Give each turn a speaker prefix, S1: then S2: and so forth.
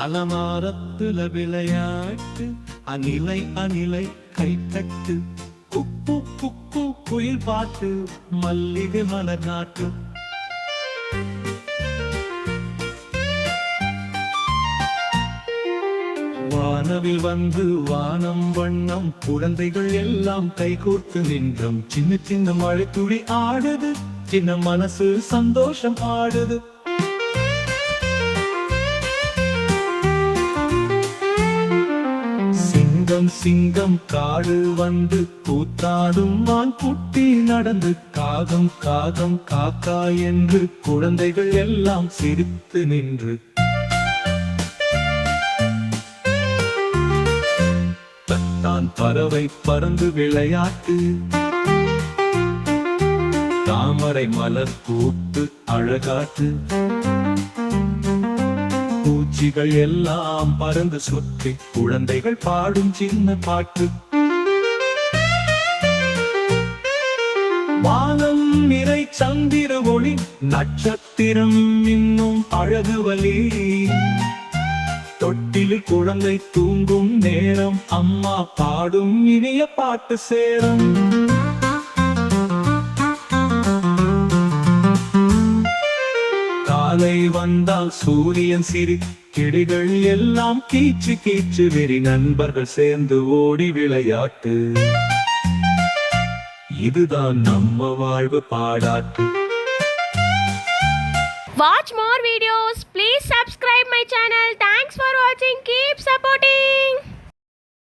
S1: அலமாரத்துல விளையாட்டு அணிலை அணிலை கைத்தட்டு குப்பு குப்பு குயில் பாட்டு மல்லிகை மலர் நாட்டு. வானவில் வந்து வானம் வண்ணம் குழந்தைகள் எல்லாம் கைகோர்த்து நின்றும் சின்ன சின்ன மழை துளி ஆடுது சின்ன மனசு சந்தோஷம் ஆடுது. சிங்கம் சிங்கம் காடு வந்து கூத்தாடும் மான் குட்டி நடந்து காகம் காகம் காக்கா என்று குழந்தைகள் எல்லாம் சிரித்து நின்று தான் பறவை பறந்து விளையாட்டு தாமரை மலர் பூத்து அழகாட்டு பூச்சிகள் எல்லாம் பறந்து சுற்றி குழந்தைகள் பாடும் சின்ன பாட்டு. வானம் நிறை சந்திர ஒளி நட்சத்திரம் இன்னும் அழகு வலி தொட்டில் குழந்தை தூங்கும் நேரம் அம்மா பாடும் இனிய பாட்டு சேரும். காலை வந்தால் சூரியன் சிரி கிளிகள் எல்லாம் கீச்சு கீச்சு வெறி நண்பர்கள் சேர்ந்து ஓடி விளையாட்டு. இதுதான் நம்ம வாழ்வு பாடாட்டு.
S2: Watch more videos. Please subscribe my channel. Thanks for watching. Keep supporting.